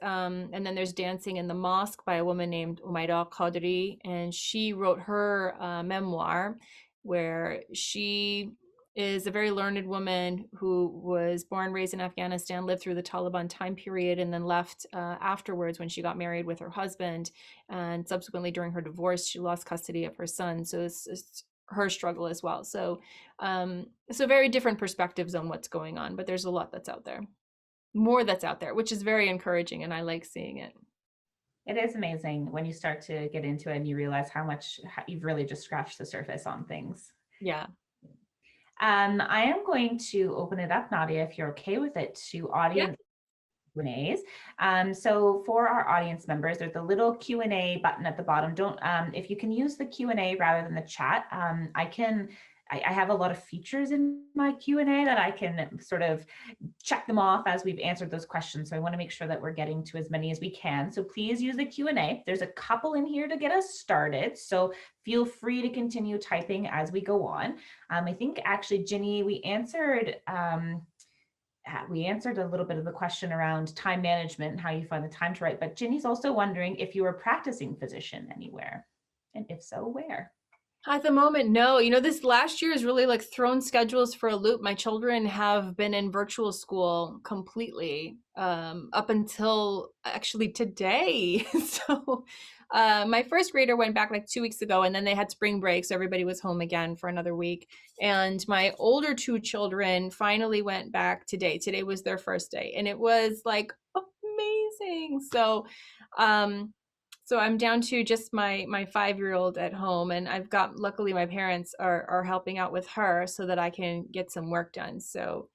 And then there's Dancing in the Mosque by a woman named Umaira Qadri, and she wrote her memoir, where she is a very learned woman who was born, raised in Afghanistan, lived through the Taliban time period, and then left afterwards when she got married with her husband. And subsequently, during her divorce, she lost custody of her son. So it's her struggle as well. So, very different perspectives on what's going on, but there's a lot that's out there, more that's out there, which is very encouraging, and I like seeing it. It is amazing when you start to get into it and you realize how you've really just scratched the surface on things. Yeah. I am going to open it up, Nadia, if you're okay with it, to Yeah. audience Q&As. So for our audience members, there's a little Q&A button at the bottom. If you can use the Q&A rather than the chat, I have a lot of features in my Q&A that I can sort of check them off as we've answered those questions. So I want to make sure that we're getting to as many as we can. So please use the Q&A. There's a couple in here to get us started. So feel free to continue typing as we go on. I think actually, Ginny, we answered a little bit of the question around time management and how you find the time to write. But Ginny's also wondering if you were practicing physician anywhere, and if so, where? At the moment, no. This last year has really like thrown schedules for a loop. My children have been in virtual school completely up until actually today. So my first grader went back like 2 weeks ago, and then they had spring break, so everybody was home again for another week. And my older two children finally went back today. Today was their first day, and it was like amazing. amazing. Um, so I'm down to just my 5-year-old at home, and I've got, luckily my parents are helping out with her so that I can get some work done. So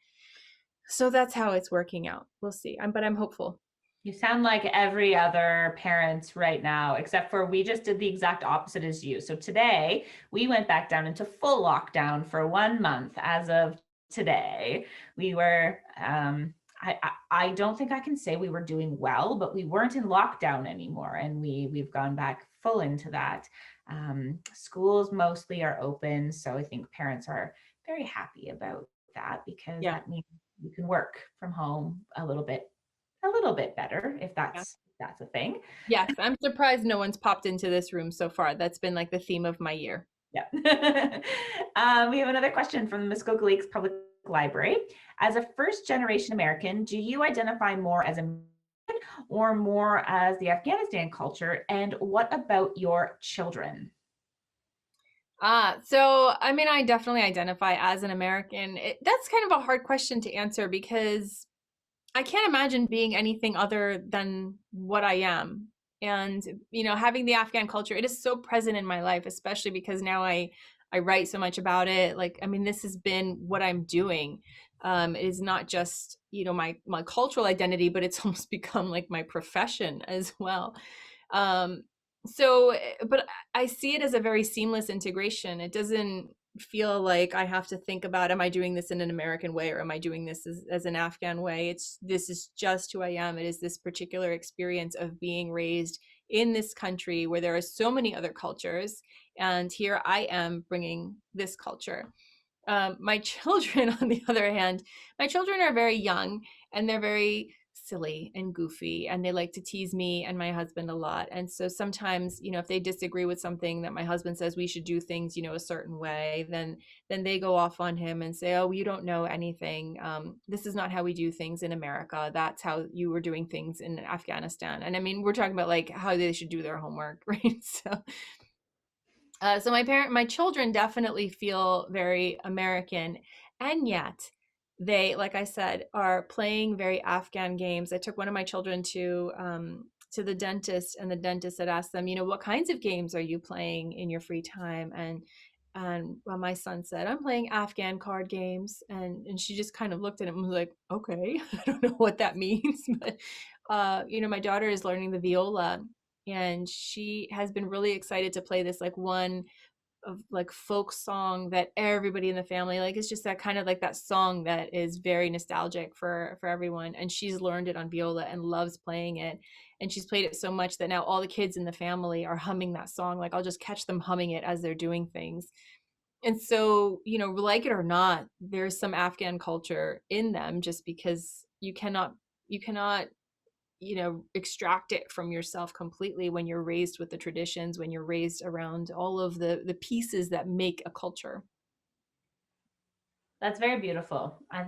that's how it's working out. We'll see. But I'm hopeful. You sound like every other parent right now, except for we just did the exact opposite as you. So today we went back down into full lockdown for 1 month as of today. We were, I don't think I can say we were doing well, but we weren't in lockdown anymore. And we've gone back full into that. Schools mostly are open. So I think parents are very happy about that because Yeah. that means you can work from home a little bit better if Yeah. that's a thing. Yes, I'm surprised no one's popped into this room so far. That's been like the theme of my year. Yeah. We have another question from the Muskoka Lakes Public Library. As a first generation American, do you identify more as American or more as the Afghanistan culture? And what about your children? So I mean, I definitely identify as an American. That's kind of a hard question to answer because I can't imagine being anything other than what I am. And, having the Afghan culture, it is so present in my life, especially because now I write so much about it. Like, I mean, this has been what I'm doing. It is not just, my cultural identity, but it's almost become like my profession as well. Um, but I see it as a very seamless integration. It doesn't feel like I have to think about, am I doing this in an American way or am I doing this as an Afghan way? This is just who I am. It is this particular experience of being raised in this country where there are so many other cultures. And here I am bringing this culture. My children, on the other hand, my children are very young and they're very silly and goofy and they like to tease me and my husband a lot. And so sometimes, if they disagree with something that my husband says we should do things, a certain way, then they go off on him and say, oh, you don't know anything. This is not how we do things in America. That's how you were doing things in Afghanistan. And I mean, we're talking about like how they should do their homework, right? So my children definitely feel very American, and yet they, like I said, are playing very Afghan games. I took one of my children to the dentist, and the dentist had asked them, what kinds of games are you playing in your free time? And well, my son said, I'm playing Afghan card games, and she just kind of looked at him and was like, okay, I don't know what that means, but my daughter is learning the viola and she has been really excited to play this like one of like folk song that everybody in the family like. It's just that kind of like that song that is very nostalgic for everyone, and she's learned it on viola and loves playing it, and she's played it so much that now all the kids in the family are humming that song. Like I'll just catch them humming it as they're doing things. And so, like it or not, there's some Afghan culture in them, just because you cannot extract it from yourself completely when you're raised with the traditions, when you're raised around all of the pieces that make a culture. That's very beautiful. I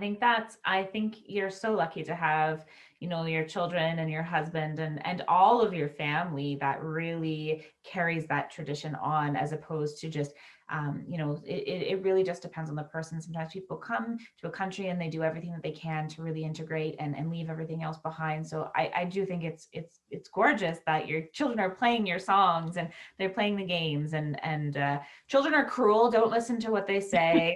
think you're so lucky to have, your children and your husband and all of your family that really carries that tradition on, as opposed to just, it really just depends on the person. Sometimes people come to a country and they do everything that they can to really integrate and leave everything else behind. So I do think it's gorgeous that your children are playing your songs and they're playing the games, and children are cruel. Don't listen to what they say.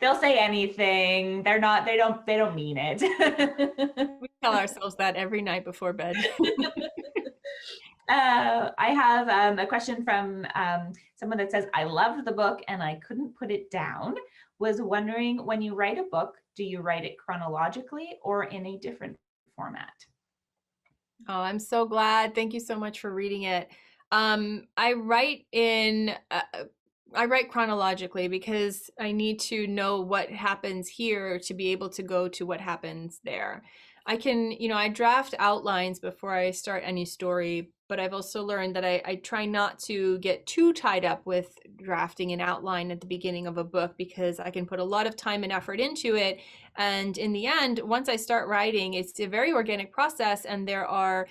They'll say anything. They don't mean it. We tell ourselves that every night before bed. I have a question from someone that says, I loved the book and I couldn't put it down. Was wondering, when you write a book, do you write it chronologically or in a different format? Oh, I'm so glad. Thank you so much for reading it. I write chronologically because I need to know what happens here to be able to go to what happens there. I draft outlines before I start any story, but I've also learned that I try not to get too tied up with drafting an outline at the beginning of a book, because I can put a lot of time and effort into it. And in the end, once I start writing, it's a very organic process, and there are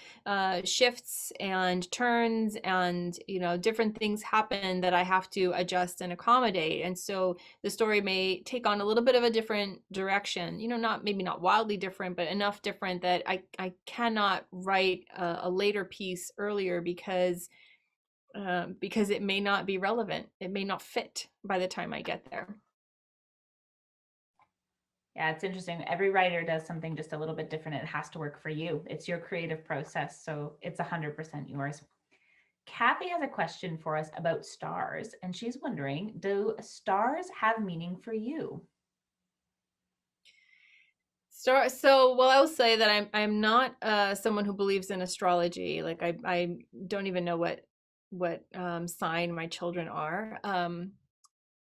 shifts and turns, and different things happen that I have to adjust and accommodate. And so the story may take on a little bit of a different direction, maybe not wildly different, but enough different that I cannot write a later piece earlier, because it may not be relevant. It may not fit by the time I get there. Yeah, it's interesting. Every writer does something just a little bit different. It has to work for you. It's your creative process, so it's 100% yours. Kathy has a question for us about stars, and she's wondering, do stars have meaning for you? Well, I'll say that I'm not someone who believes in astrology. Like I don't even know what sign my children are.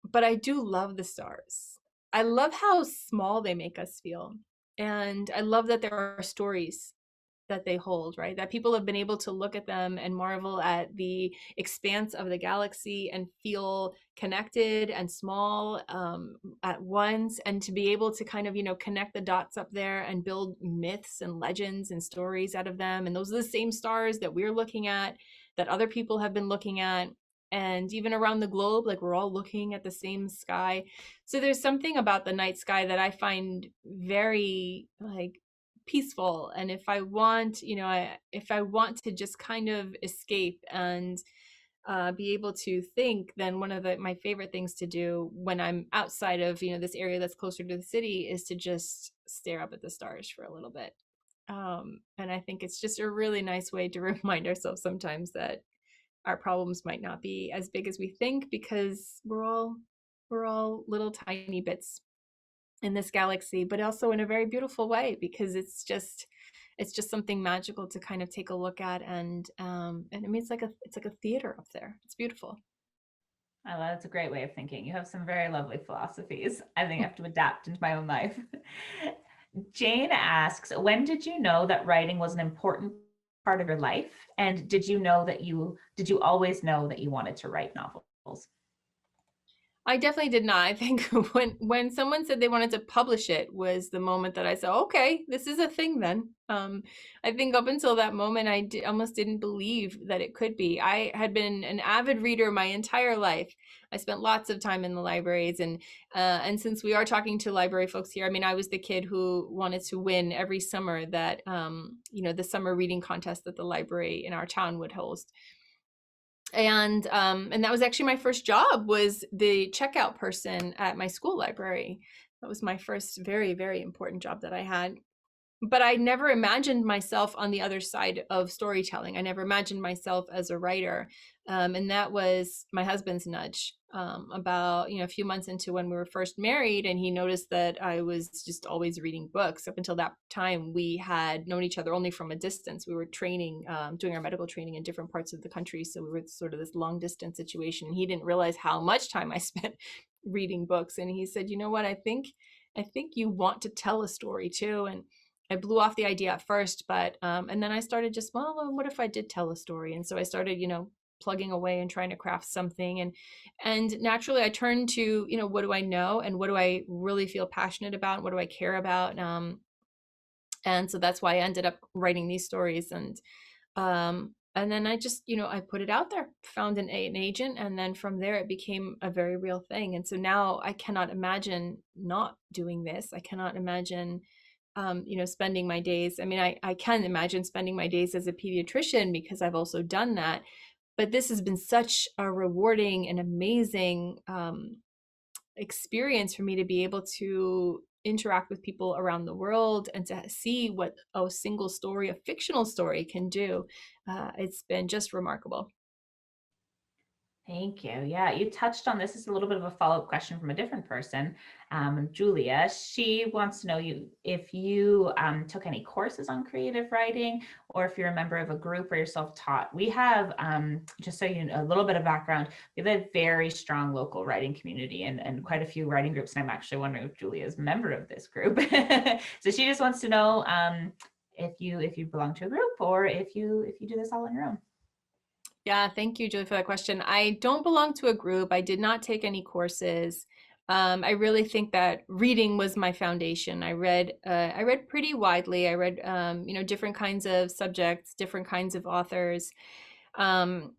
But I do love the stars. I love how small they make us feel. And I love that there are stories that they hold, right? That people have been able to look at them and marvel at the expanse of the galaxy and feel connected and small at once, and to be able to kind of, connect the dots up there and build myths and legends and stories out of them. And those are the same stars that we're looking at, that other people have been looking at. And even around the globe, like, we're all looking at the same sky. So there's something about the night sky that I find very, like, peaceful. And if I want, if I want to just kind of escape and be able to think, then one of my favorite things to do when I'm outside of, this area that's closer to the city, is to just stare up at the stars for a little bit. And I think it's just a really nice way to remind ourselves sometimes that our problems might not be as big as we think, because we're all little tiny bits in this galaxy, but also in a very beautiful way, because it's just something magical to kind of take a look at. And I mean, it's like a theater up there. It's beautiful. Oh, that's a great way of thinking. You have some very lovely philosophies. I think I have to adapt into my own life. Jane asks, when did you know that writing was an important part of your life? And did you always know that you wanted to write novels? I definitely did not. I think when someone said they wanted to publish it was the moment that I said, okay, this is a thing then. I think up until that moment, almost didn't believe that it could be. I had been an avid reader my entire life. I spent lots of time in the libraries, and since we are talking to library folks here, I mean, I was the kid who wanted to win every summer that the summer reading contest that the library in our town would host. And that was actually my first job, was the checkout person at my school library. That was my first very, very important job that I had. But I never imagined myself on the other side of storytelling. I never imagined myself as a writer. And that was my husband's nudge, about, a few months into when we were first married. And he noticed that I was just always reading books. Up until that time, we had known each other only from a distance. We were training, doing our medical training in different parts of the country. So we were sort of this long distance situation. He didn't realize how much time I spent reading books. And he said, you know what, I think you want to tell a story too. And I blew off the idea at first, but and then I started just, well, what if I did tell a story? And so I started, plugging away and trying to craft something, and naturally I turned to, what do I know, and what do I really feel passionate about, and what do I care about, and so that's why I ended up writing these stories. And then I just, I put it out there, found an agent, and then from there it became a very real thing. And so now I cannot imagine not doing this. I cannot imagine spending my days. I mean, I can imagine spending my days as a pediatrician, because I've also done that. But this has been such a rewarding and amazing experience for me, to be able to interact with people around the world and to see what a single story, a fictional story, can do. It's been just remarkable. Thank you. Yeah, you touched on this. Is a little bit of a follow-up question from a different person, Julia. She wants to know if you took any courses on creative writing, or if you're a member of a group or you're self-taught. We have, just so you know, a little bit of background, we have a very strong local writing community and quite a few writing groups. And I'm actually wondering if Julia is a member of this group. So she just wants to know if you belong to a group, or if you do this all on your own. Yeah, thank you, Julie, for that question. I don't belong to a group. I did not take any courses. I really think that reading was my foundation. I read pretty widely. I read, different kinds of subjects, different kinds of authors. Um,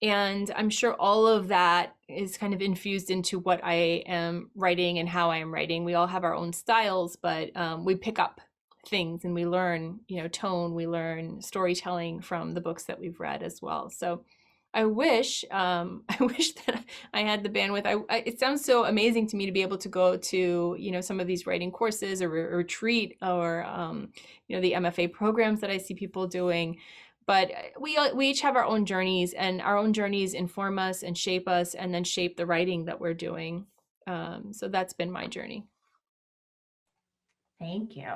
and I'm sure all of that is kind of infused into what I am writing and how I am writing. We all have our own styles, but we pick up things and we learn, tone, we learn storytelling from the books that we've read as well. So I wish, I wish that I had the bandwidth. It sounds so amazing to me to be able to go to, some of these writing courses or retreat or, the MFA programs that I see people doing. But we each have our own journeys, and our own journeys inform us and then shape the writing that we're doing. So that's been my journey. Thank you.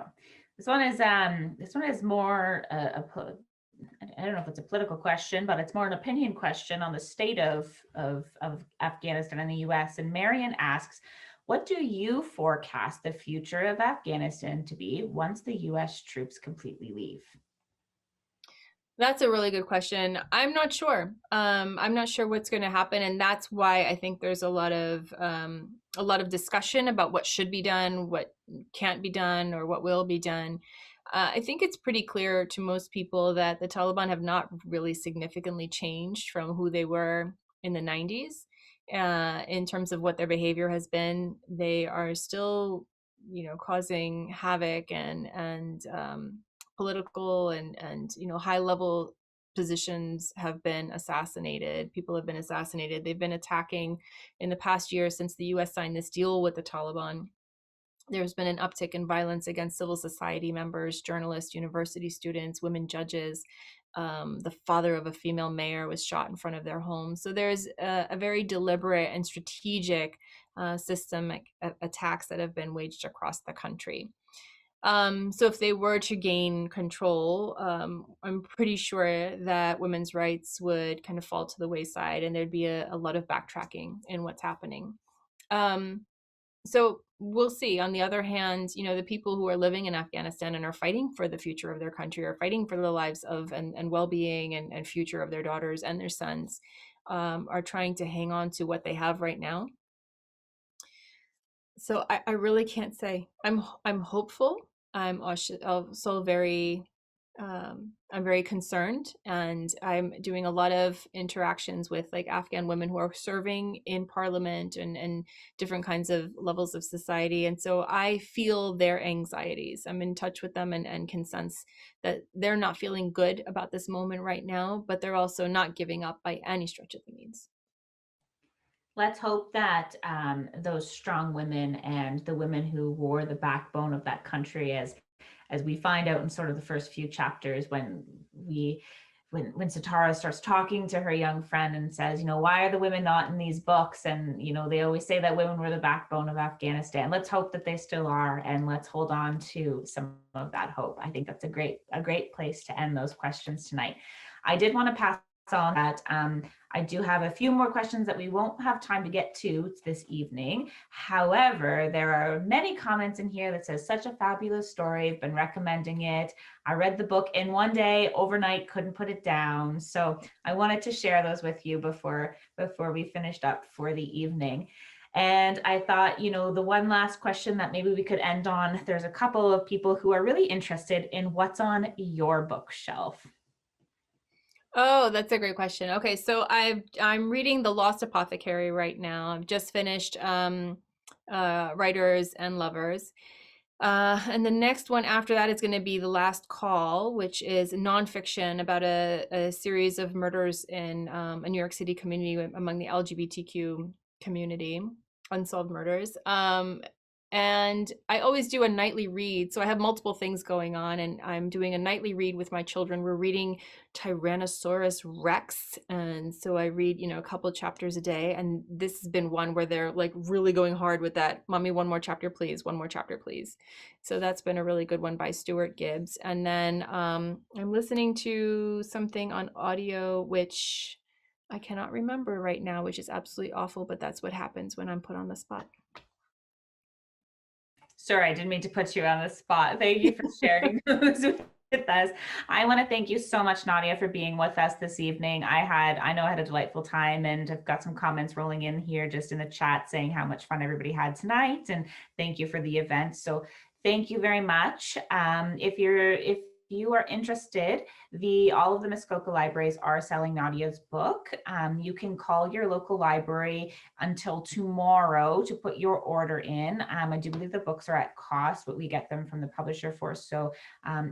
This one is more I don't know if it's a political question, but it's more an opinion question on the state of Afghanistan and the US. And Marion asks, what do you forecast the future of Afghanistan to be once the US troops completely leave? That's a really good question. I'm not sure. I'm not sure what's going to happen, and that's why I think there's a lot of discussion about what should be done, what can't be done, or what will be done. I think it's pretty clear to most people that the Taliban have not really significantly changed from who they were in the 90s in terms of what their behavior has been. They are still, causing havoc and political and high level positions have been assassinated. People have been assassinated. They've been attacking in the past year since the US signed this deal with the Taliban. There's been an uptick in violence against civil society members, journalists, university students, women judges. The father of a female mayor was shot in front of their home. So there's a very deliberate and strategic systemic attacks that have been waged across the country. So if they were to gain control, I'm pretty sure that women's rights would kind of fall to the wayside, and there'd be a lot of backtracking in what's happening. Um, so we'll see. On the other hand, the people who are living in Afghanistan and are fighting for the future of their country, are fighting for the lives of and well-being and future of their daughters and their sons, are trying to hang on to what they have right now. So I really can't say. I'm hopeful. I'm also very I'm very concerned, and I'm doing a lot of interactions with like Afghan women who are serving in parliament and different kinds of levels of society. And so I feel their anxieties. I'm in touch with them and can sense that they're not feeling good about this moment right now, but they're also not giving up by any stretch of the means. Let's hope that those strong women and the women who wore the backbone of that country, as we find out in sort of the first few chapters, when Satara starts talking to her young friend and says, why are the women not in these books? And they always say that women were the backbone of Afghanistan. Let's hope that they still are, and let's hold on to some of that hope. I think that's a great place to end those questions tonight. I did want to pass on that I do have a few more questions that we won't have time to get to this evening. However, there are many comments in here that says, such a fabulous story. I've been recommending it. I read the book in one day, overnight, couldn't put it down. So I wanted to share those with you before we finished up for the evening. And I thought, the one last question that maybe we could end on, there's a couple of people who are really interested in what's on your bookshelf. Oh, that's a great question. Okay, so I'm reading The Lost Apothecary right now. I've just finished Writers and Lovers. And the next one after that is going to be The Last Call, which is nonfiction about a series of murders in a New York City community among the LGBTQ community, unsolved murders. And I always do a nightly read. So I have multiple things going on, and I'm doing a nightly read with my children. We're reading Tyrannosaurus Rex. And so I read, a couple chapters a day. And this has been one where they're like really going hard with that. Mommy, one more chapter, please. One more chapter, please. So that's been a really good one by Stuart Gibbs. And then I'm listening to something on audio, which I cannot remember right now, which is absolutely awful, but that's what happens when I'm put on the spot. Sorry, I didn't mean to put you on the spot. Thank you for sharing those with It does. I want to thank you so much, Nadia, for being with us this evening. I know I had a delightful time, and I've got some comments rolling in here just in the chat saying how much fun everybody had tonight, and thank you for the event. So thank you very much. If you are interested, the all of the Muskoka libraries are selling Nadia's book. You can call your local library until tomorrow to put your order in. I do believe the books are at cost, but we get them from the publisher for. So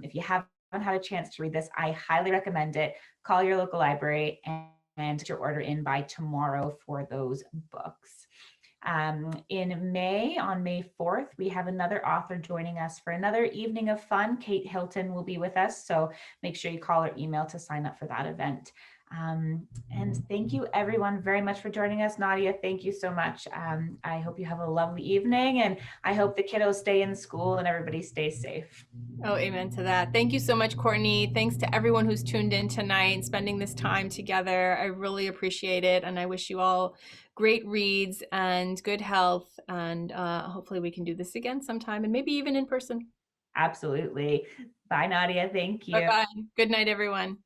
if you haven't had a chance to read this, I highly recommend it. Call your local library and get your order in by tomorrow for those books. In May, on May 4th, we have another author joining us for another evening of fun. Kate Hilton will be with us, so make sure you call or email to sign up for that event. And thank you everyone very much for joining us. Nadia, thank you so much. I hope you have a lovely evening, and I hope the kiddos stay in school and everybody stays safe. Oh, amen to that. Thank you so much, Cortney. Thanks to everyone who's tuned in tonight and spending this time together. I really appreciate it. And I wish you all great reads and good health. And hopefully we can do this again sometime and maybe even in person. Absolutely. Bye, Nadia. Thank you. Bye-bye. Good night, everyone.